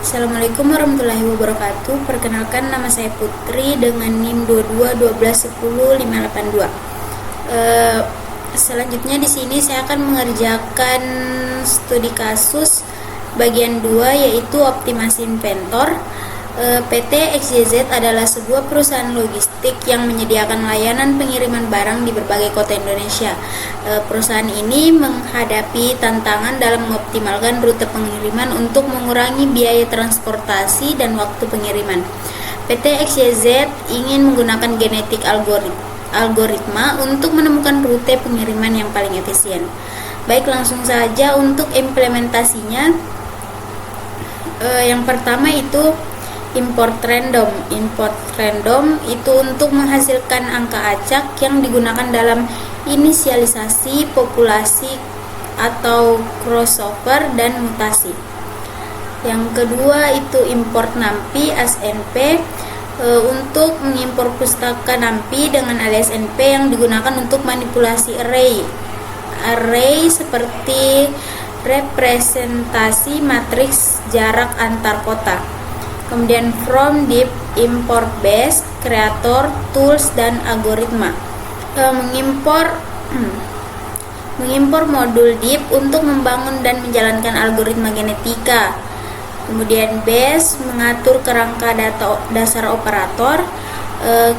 Assalamualaikum warahmatullahi wabarakatuh. Perkenalkan, nama saya Putri dengan NIM 22 Selanjutnya di sini saya akan mengerjakan studi kasus bagian 2, yaitu optimasi inventor. PT XYZ adalah sebuah perusahaan logistik yang menyediakan layanan pengiriman barang di berbagai kota Indonesia. Perusahaan ini menghadapi tantangan dalam mengoptimalkan rute pengiriman untuk mengurangi biaya transportasi dan waktu pengiriman. PT XYZ ingin menggunakan genetik algoritma untuk menemukan rute pengiriman yang paling efisien. Baik, langsung saja untuk implementasinya. Yang pertama itu import random. Import random itu untuk menghasilkan angka acak yang digunakan dalam inisialisasi populasi atau crossover dan mutasi. Yang kedua itu import NumPy ASNP, untuk mengimpor pustaka NumPy dengan alias NP yang digunakan untuk manipulasi array seperti representasi matriks jarak antar kota. Kemudian from deep, import base, creator, tools, dan algoritma. Mengimpor modul deep untuk membangun dan menjalankan algoritma genetika. Kemudian base, mengatur kerangka dasar operator.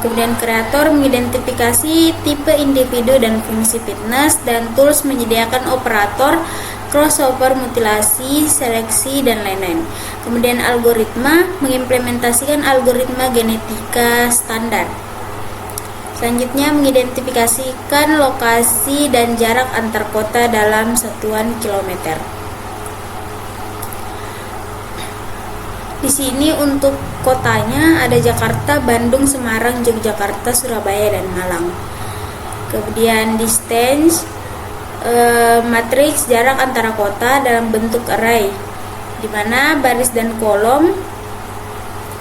Kemudian creator, mengidentifikasi tipe individu dan fungsi fitness, dan tools menyediakan operator crossover, mutilasi, seleksi, dan lain-lain. Kemudian algoritma, mengimplementasikan algoritma genetika standar. Selanjutnya, mengidentifikasikan lokasi dan jarak antar kota dalam satuan kilometer. Di sini untuk kotanya ada Jakarta, Bandung, Semarang, Yogyakarta, Surabaya, dan Malang. Kemudian distance, matriks jarak antara kota dalam bentuk array, di mana baris dan kolom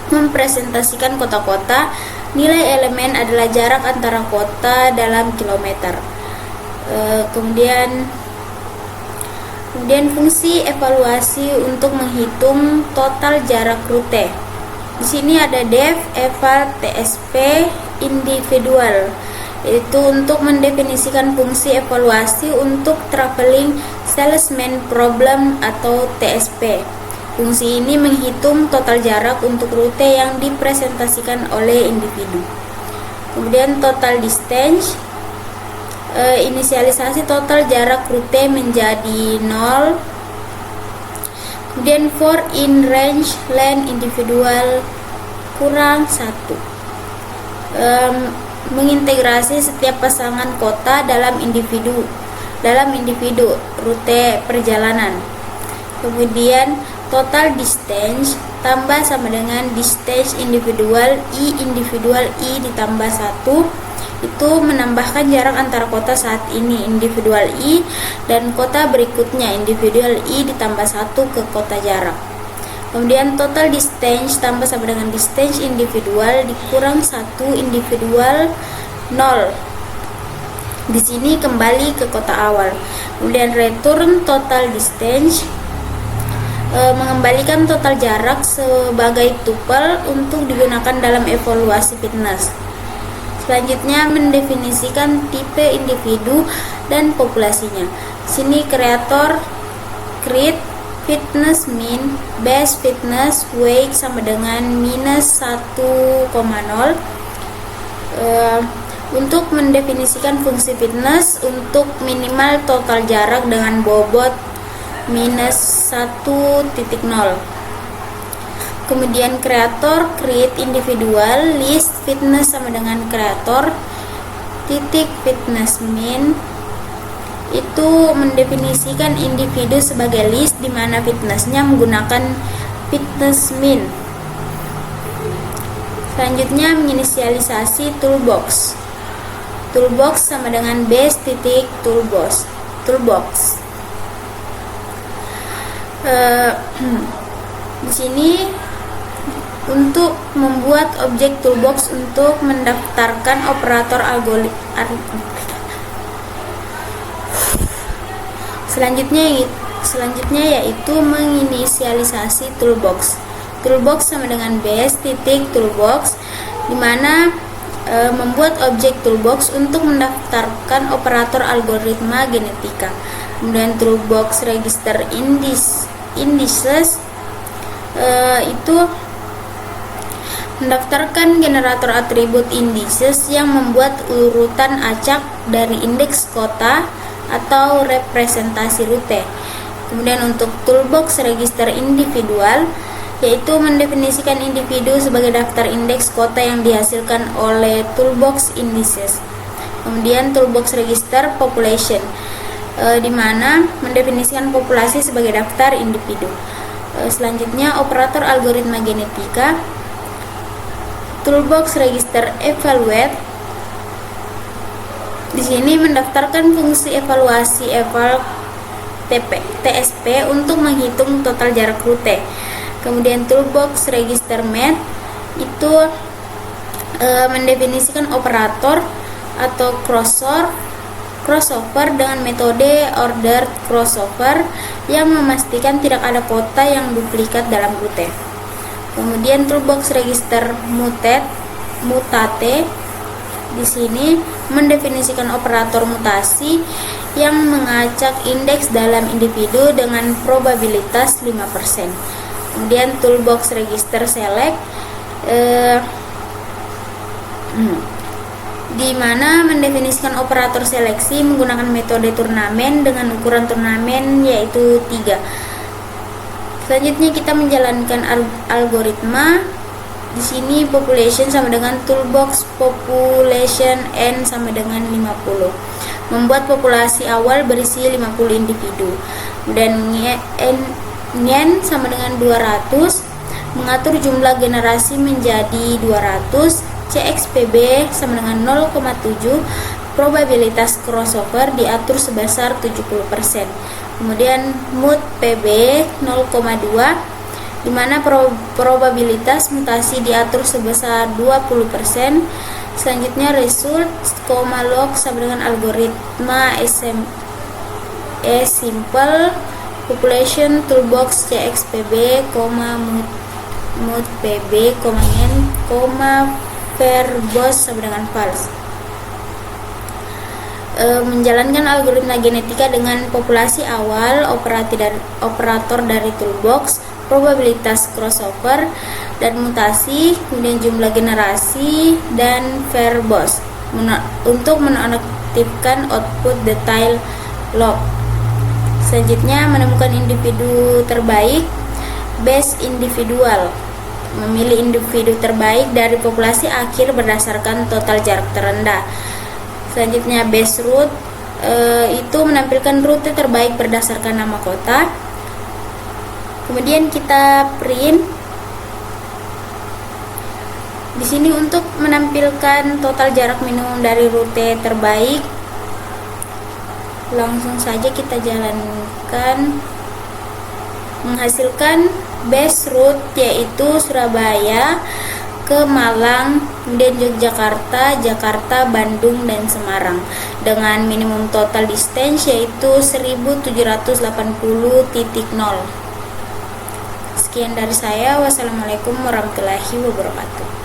mempresentasikan kota-kota. Nilai elemen adalah jarak antara kota dalam kilometer. Kemudian fungsi evaluasi untuk menghitung total jarak rute. Di sini ada def, eval, tsp, individual, yaitu untuk mendefinisikan fungsi evaluasi untuk traveling salesman problem atau TSP. Fungsi ini menghitung total jarak untuk rute yang dipresentasikan oleh individu. Kemudian total distance, inisialisasi total jarak rute menjadi 0. Kemudian for in range length individual kurang 1. Mengintegrasi setiap pasangan kota dalam individu rute perjalanan. Kemudian total distance tambah sama dengan distance individual I ditambah 1, itu menambahkan jarak antara kota saat ini individual I dan kota berikutnya individual I ditambah 1 ke kota jarak. Kemudian total distance tambah sama dengan distance individual dikurang 1 individual 0. Di sini kembali ke kota awal. Kemudian return total distance, mengembalikan total jarak sebagai tuple untuk digunakan dalam evaluasi fitness. Selanjutnya mendefinisikan tipe individu dan populasinya. Sini creator create fitness mean, base fitness weight sama dengan minus 1,0. Untuk mendefinisikan fungsi fitness untuk minimal total jarak dengan bobot minus 1,0. Kemudian creator create individual list fitness sama dengan creator titik fitness mean, itu mendefinisikan individu sebagai list di mana fitnessnya menggunakan fitness mean. Selanjutnya menginisialisasi toolbox. Toolbox sama dengan base titik toolbox. Di sini untuk membuat objek toolbox untuk mendaftarkan operator algoritma. Selanjutnya selanjutnya yaitu menginisialisasi toolbox. Toolbox sama dengan base titik toolbox, di mana membuat objek toolbox untuk mendaftarkan operator algoritma genetika. Kemudian toolbox register indices itu mendaftarkan generator atribut indices yang membuat urutan acak dari indeks kota atau representasi rute. Kemudian untuk toolbox register individual, yaitu mendefinisikan individu sebagai daftar indeks kota yang dihasilkan oleh toolbox indices. Kemudian toolbox register population, di mana mendefinisikan populasi sebagai daftar individu. Selanjutnya operator algoritma genetika, toolbox register evaluate. Di sini mendaftarkan fungsi evaluasi TSP untuk menghitung total jarak rute. Kemudian toolbox register math itu mendefinisikan operator atau crossover dengan metode ordered crossover yang memastikan tidak ada kota yang duplikat dalam rute. Kemudian toolbox register mutate di sini mendefinisikan operator mutasi yang mengacak indeks dalam individu dengan probabilitas 5%. Kemudian toolbox register select di mana mendefinisikan operator seleksi menggunakan metode turnamen dengan ukuran turnamen yaitu 3. Selanjutnya kita menjalankan algoritma. Di sini population sama dengan toolbox population n sama dengan 50. Membuat populasi awal berisi 50 individu. Dan n sama dengan 200, mengatur jumlah generasi menjadi 200. CXPB sama dengan 0,7, probabilitas crossover diatur sebesar 70%. Kemudian mood PB 0,2, di mana probabilitas mutasi diatur sebesar 20%. Selanjutnya result, log sama dengan algoritma simple population toolbox CXPB, mood PB, n, verbos sama dengan false. Menjalankan algoritma genetika dengan populasi awal, operator dari toolbox, probabilitas crossover dan mutasi, kemudian jumlah generasi dan verbos untuk menonaktifkan output detail log. Selanjutnya menemukan individu terbaik, base individual, memilih individu terbaik dari populasi akhir berdasarkan total jarak terendah. Selanjutnya base route itu menampilkan rute terbaik berdasarkan nama kota. Kemudian kita print. Di sini untuk menampilkan total jarak minimum dari rute terbaik. Langsung saja kita jalankan. Menghasilkan base route yaitu Surabaya ke Malang, kemudian Yogyakarta, Jakarta, Bandung, dan Semarang dengan minimum total distance yaitu 1780.0. Sekian dari saya. Wassalamualaikum warahmatullahi wabarakatuh.